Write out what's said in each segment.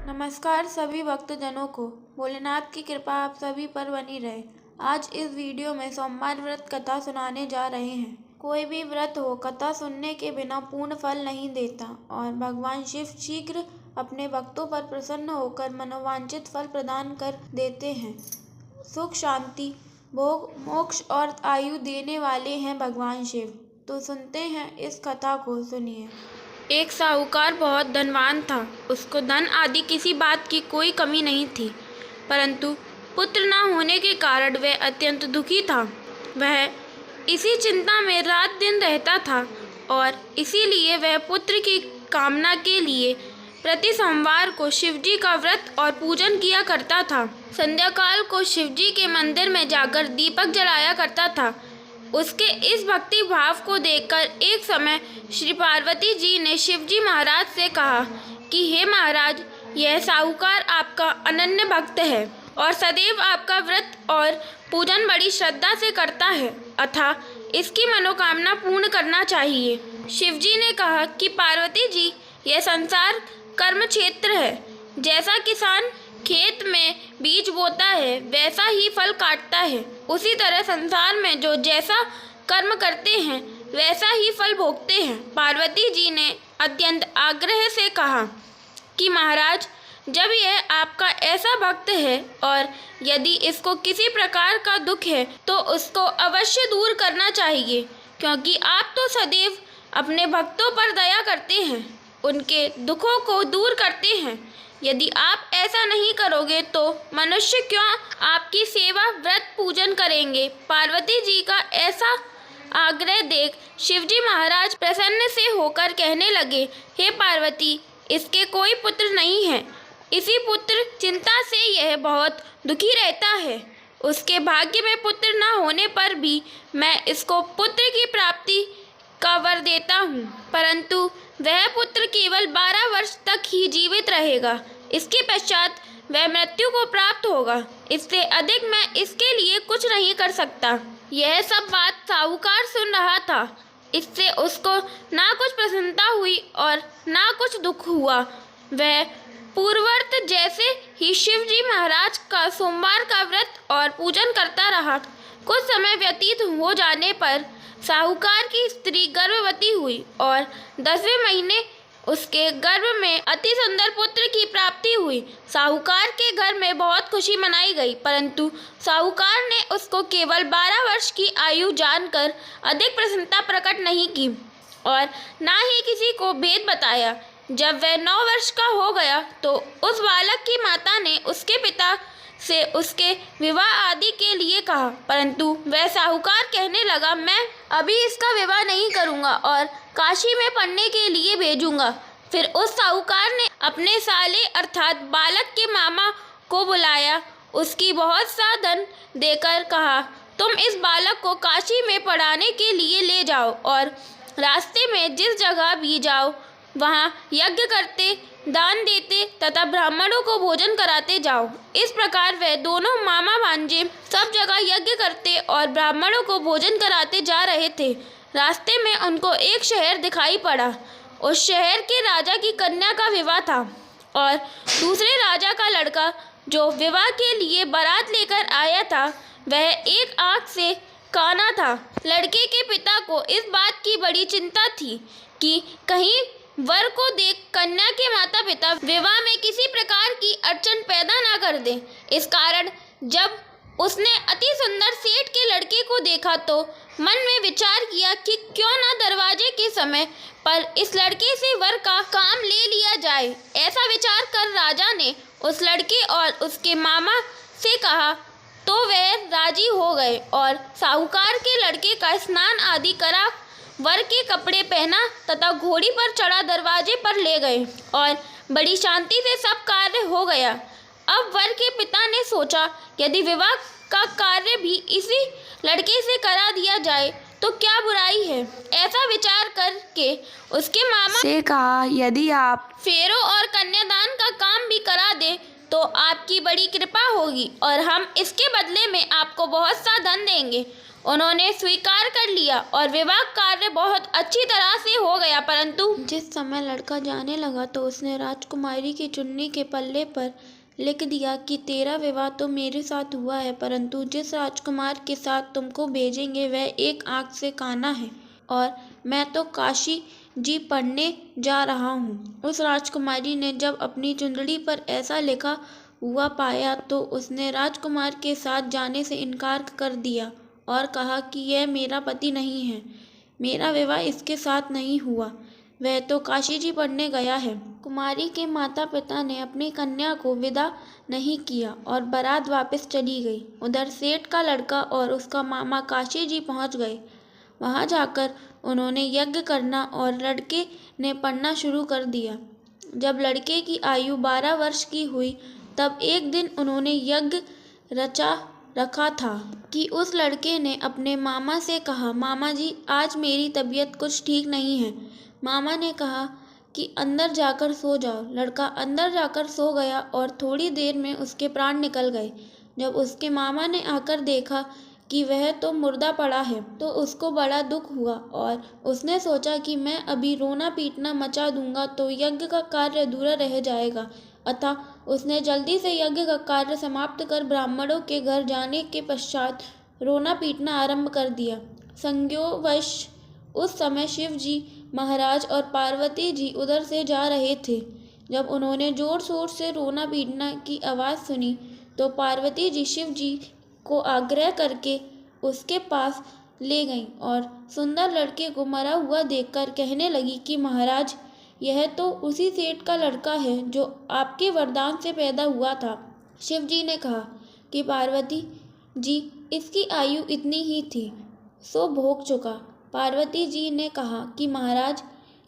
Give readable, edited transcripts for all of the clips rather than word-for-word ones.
नमस्कार सभी भक्तजनों को। भोलेनाथ की कृपा आप सभी पर बनी रहे। आज इस वीडियो में सोमवार व्रत कथा सुनाने जा रहे हैं। कोई भी व्रत हो, कथा सुनने के बिना पूर्ण फल नहीं देता और भगवान शिव शीघ्र अपने भक्तों पर प्रसन्न होकर मनोवांछित फल प्रदान कर देते हैं। सुख, शांति, भोग, मोक्ष और आयु देने वाले हैं भगवान शिव। तो सुनते हैं इस कथा को। सुनिए। एक साहूकार बहुत धनवान था। उसको धन आदि किसी बात की कोई कमी नहीं थी, परंतु पुत्र न होने के कारण वह अत्यंत दुखी था। वह इसी चिंता में रात दिन रहता था और इसीलिए वह पुत्र की कामना के लिए प्रति सोमवार को शिवजी का व्रत और पूजन किया करता था। संध्या काल को शिवजी के मंदिर में जाकर दीपक जलाया करता था। उसके इस भक्ति भाव को देखकर एक समय श्री पार्वती जी ने शिवजी महाराज से कहा कि हे महाराज, यह साहूकार आपका अनन्य भक्त है और सदैव आपका व्रत और पूजन बड़ी श्रद्धा से करता है, अतः इसकी मनोकामना पूर्ण करना चाहिए। शिवजी ने कहा कि पार्वती जी, यह संसार कर्म क्षेत्र है। जैसा किसान खेत में बीज बोता है वैसा ही फल काटता है, उसी तरह संसार में जो जैसा कर्म करते हैं वैसा ही फल भोगते हैं। पार्वती जी ने अत्यंत आग्रह से कहा कि महाराज, जब यह आपका ऐसा भक्त है और यदि इसको किसी प्रकार का दुख है तो उसको अवश्य दूर करना चाहिए, क्योंकि आप तो सदैव अपने भक्तों पर दया करते हैं, उनके दुखों को दूर करते हैं। यदि आप ऐसा नहीं करोगे तो मनुष्य क्यों आपकी सेवा व्रत पूजन करेंगे। पार्वती जी का ऐसा आग्रह देख शिवजी महाराज प्रसन्न से होकर कहने लगे, हे पार्वती, इसके कोई पुत्र नहीं है। इसी पुत्र चिंता से यह बहुत दुखी रहता है। उसके भाग्य में पुत्र न होने पर भी मैं इसको पुत्र की प्राप्ति का वर देता हूँ, परंतु वह पुत्र केवल 12 वर्ष तक ही जीवित रहेगा। इसके पश्चात वह मृत्यु को प्राप्त होगा। इससे अधिक मैं इसके लिए कुछ नहीं कर सकता। यह सब बात साहूकार सुन रहा था। इससे उसको ना कुछ प्रसन्नता हुई और ना कुछ दुख हुआ। वह पूर्ववत जैसे ही शिवजी महाराज का सोमवार का व्रत और पूजन करता रहा। कुछ समय व्यतीत हो जाने पर साहूकार की स्त्री गर्भवती हुई और 10वें महीने उसके गर्भ में अति सुंदर पुत्र की प्राप्ति हुई। साहूकार के घर में बहुत खुशी मनाई गई, परंतु साहूकार ने उसको केवल 12 वर्ष की आयु जानकर अधिक प्रसन्नता प्रकट नहीं की और ना ही किसी को भेद बताया। जब वह 9 वर्ष का हो गया तो उस बालक की माता ने उसके पिता से उसके विवाह आदि के लिए कहा, परंतु वह साहूकार कहने लगा, मैं अभी इसका विवाह नहीं करूंगा और काशी में पढ़ने के लिए भेजूंगा। फिर उस साहूकार ने अपने साले अर्थात बालक के मामा को बुलाया, उसकी बहुत सा धन देकर कहा, तुम इस बालक को काशी में पढ़ाने के लिए ले जाओ और रास्ते में जिस जगह भी जाओ वहाँ यज्ञ करते, दान देते तथा ब्राह्मणों को भोजन कराते जाओ। इस प्रकार वह दोनों मामा भांजे सब जगह यज्ञ करते और ब्राह्मणों को भोजन कराते जा रहे थे। रास्ते में उनको एक शहर दिखाई पड़ा। उस शहर के राजा की कन्या का विवाह था और दूसरे राजा का लड़का जो विवाह के लिए बारात लेकर आया था वह एक आँख से काना था। लड़के के पिता को इस बात की बड़ी चिंता थी कि कहीं वर को देख कन्या के माता पिता विवाह में किसी प्रकार की अड़चन पैदा न कर दें। इस कारण जब उसने अति सुंदर सेठ के लड़के को देखा तो मन में विचार किया कि क्यों न दरवाजे के समय पर इस लड़के से वर का काम ले लिया जाए। ऐसा विचार कर राजा ने उस लड़के और उसके मामा से कहा तो वह राजी हो गए और साहूकार के लड़के का स्नान आदि करा, वर के कपड़े पहना तथा घोड़ी पर चढ़ा दरवाजे पर ले गए और बड़ी शांति से सब कार्य हो गया। अब वर के पिता ने सोचा, यदि विवाह का कार्य भी इसी लड़के से करा दिया जाए तो क्या बुराई है। ऐसा विचार करके उसके मामा से कहा, यदि आप फेरों और कन्यादान का काम भी करा दे तो आपकी बड़ी कृपा होगी और हम इसके बदले में आपको बहुत सा धन देंगे। उन्होंने स्वीकार कर लिया और विवाह कार्य बहुत अच्छी तरह से हो गया। परंतु जिस समय लड़का जाने लगा तो उसने राजकुमारी की चुन्नी के पल्ले पर लिख दिया कि तेरा विवाह तो मेरे साथ हुआ है, परंतु जिस राजकुमार के साथ तुमको भेजेंगे वह एक आंख से काना है और मैं तो काशी जी पढ़ने जा रहा हूँ। उस राजकुमारी ने जब अपनी चुंदड़ी पर ऐसा लिखा हुआ पाया तो उसने राजकुमार के साथ जाने से इनकार कर दिया और कहा कि यह मेरा पति नहीं है, मेरा विवाह इसके साथ नहीं हुआ, वह तो काशी जी पढ़ने गया है। कुमारी के माता पिता ने अपनी कन्या को विदा नहीं किया और बारात वापस चली गई। उधर सेठ का लड़का और उसका मामा काशी जी पहुंच गए। वहां जाकर उन्होंने यज्ञ करना और लड़के ने पढ़ना शुरू कर दिया। जब लड़के की आयु 12 वर्ष की हुई तब एक दिन उन्होंने यज्ञ रचा रखा था कि उस लड़के ने अपने मामा से कहा, मामा जी आज मेरी तबीयत कुछ ठीक नहीं है। मामा ने कहा कि अंदर जाकर सो जाओ। लड़का अंदर जाकर सो गया और थोड़ी देर में उसके प्राण निकल गए। जब उसके मामा ने आकर देखा कि वह तो मुर्दा पड़ा है तो उसको बड़ा दुख हुआ और उसने सोचा कि मैं अभी रोना पीटना मचा दूंगा तो यज्ञ का कार्य अधूरा रह जाएगा। अतः उसने जल्दी से यज्ञ का कार्य समाप्त कर ब्राह्मणों के घर जाने के पश्चात रोना पीटना आरंभ कर दिया। संयोगवश उस समय शिव जी महाराज और पार्वती जी उधर से जा रहे थे। जब उन्होंने जोर शोर से रोना पीटना की आवाज़ सुनी तो पार्वती जी शिव जी को आग्रह करके उसके पास ले गईं और सुंदर लड़के को मरा हुआ देखकर कहने लगी कि महाराज यह तो उसी सेठ का लड़का है जो आपके वरदान से पैदा हुआ था। शिव जी ने कहा कि पार्वती जी इसकी आयु इतनी ही थी सो भोग चुका। पार्वती जी ने कहा कि महाराज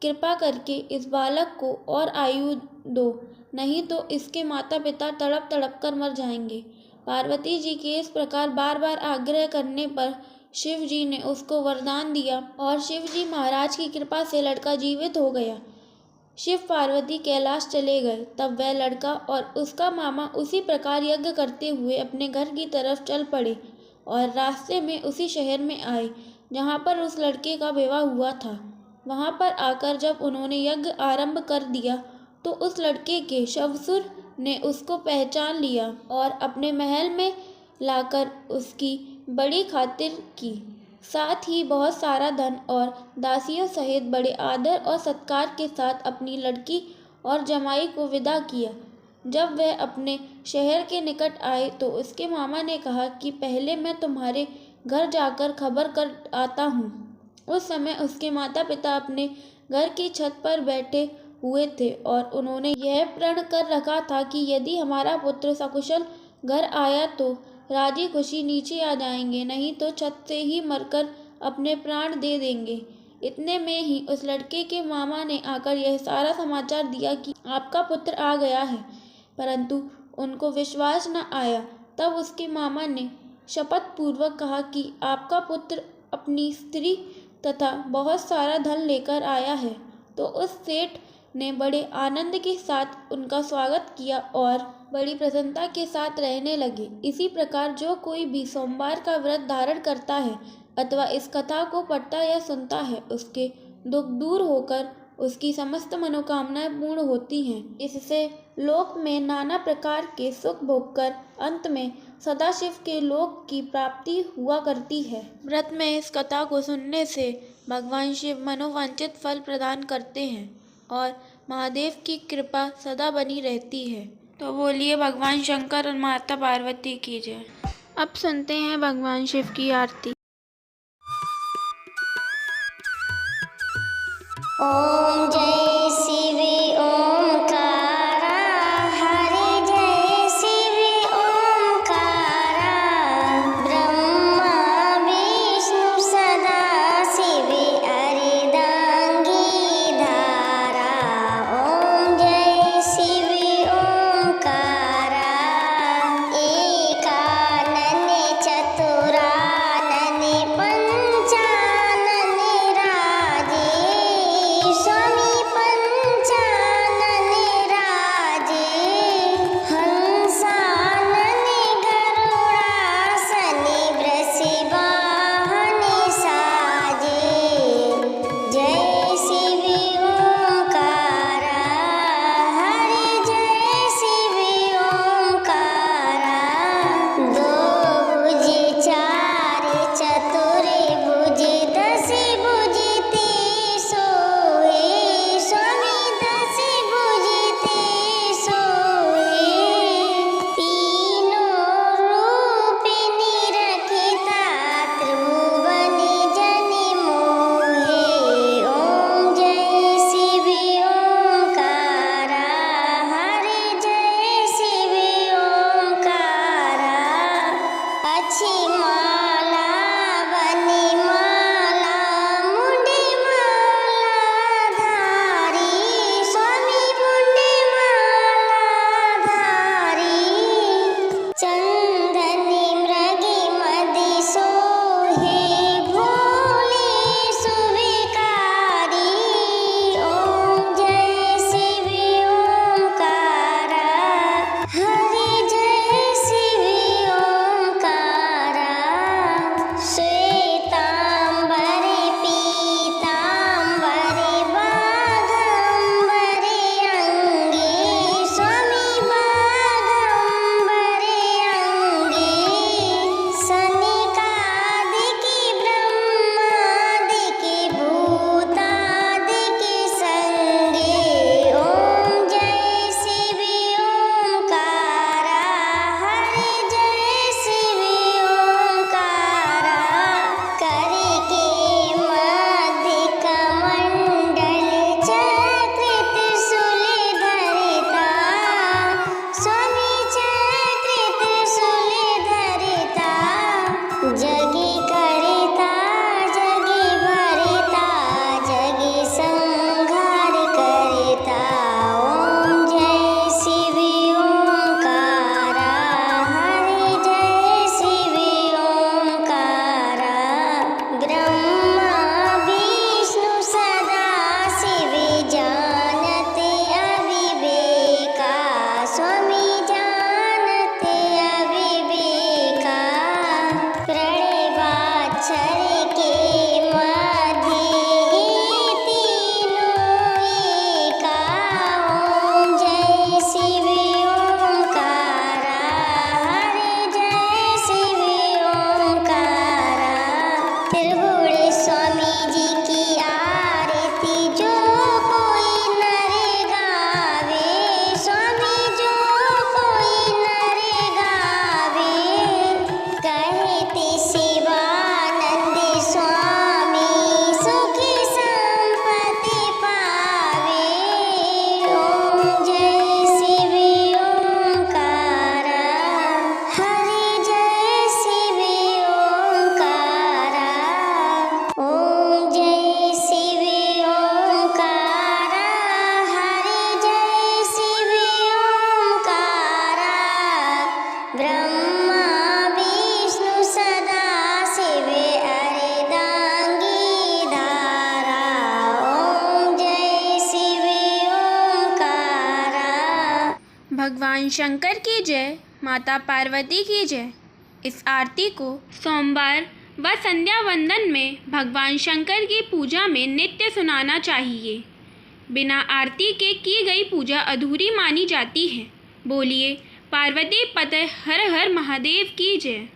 कृपा करके इस बालक को और आयु दो, नहीं तो इसके माता पिता तड़प तड़प कर मर जाएंगे। पार्वती जी के इस प्रकार बार बार आग्रह करने पर शिव जी ने उसको वरदान दिया और शिव जी महाराज की कृपा से लड़का जीवित हो गया। शिव पार्वती कैलाश चले गए। तब वह लड़का और उसका मामा उसी प्रकार यज्ञ करते हुए अपने घर की तरफ चल पड़े और रास्ते में उसी शहर में आए जहाँ पर उस लड़के का विवाह हुआ था। वहाँ पर आकर जब उन्होंने यज्ञ आरंभ कर दिया तो उस लड़के के शवसुर ने उसको पहचान लिया और अपने महल में लाकर उसकी बड़ी खातिर की। साथ ही बहुत सारा धन और दासियों सहित बड़े आदर और सत्कार के साथ अपनी लड़की और जमाई को विदा किया। जब वह अपने शहर के निकट आए तो उसके मामा ने कहा कि पहले मैं तुम्हारे घर जाकर खबर कर आता हूँ। उस समय उसके माता पिता अपने घर की छत पर बैठे हुए थे और उन्होंने यह प्रण कर रखा था कि यदि हमारा पुत्र सकुशल घर आया तो राजी खुशी नीचे आ जाएंगे, नहीं तो छत से ही मरकर अपने प्राण दे देंगे। इतने में ही उस लड़के के मामा ने आकर यह सारा समाचार दिया कि आपका पुत्र आ गया है, परंतु उनको विश्वास न आया। तब उसके मामा ने शपथ पूर्वक कहा कि आपका पुत्र अपनी स्त्री तथा बहुत सारा धन लेकर आया है। तो उस सेठ ने बड़े आनंद के साथ उनका स्वागत किया और बड़ी प्रसन्नता के साथ रहने लगे। इसी प्रकार जो कोई भी सोमवार का व्रत धारण करता है अथवा इस कथा को पढ़ता या सुनता है उसके दुख दूर होकर उसकी समस्त मनोकामनाएं पूर्ण होती हैं। इससे लोक में नाना प्रकार के सुख भोगकर अंत में सदाशिव के लोक की प्राप्ति हुआ करती है। व्रत में इस कथा को सुनने से भगवान शिव मनोवांछित फल प्रदान करते हैं और महादेव की कृपा सदा बनी रहती है। तो बोलिए भगवान शंकर और माता पार्वती की जय। अब सुनते हैं भगवान शिव की आरती। ओम जय शिव ओंकारा, हरि जय शिव ओंकारा, ब्रह्मा विष्णु सदा शिव अर्धांगी धारा। ओम जय शिव ओंकारा, एकानन चतुरानन पंचानन राजे, स्वामी भगवान शंकर की जय, माता पार्वती की जय। इस आरती को सोमवार व संध्या वंदन में भगवान शंकर की पूजा में नित्य सुनाना चाहिए। बिना आरती के की गई पूजा अधूरी मानी जाती है। बोलिए पार्वती पते हर हर महादेव की जय।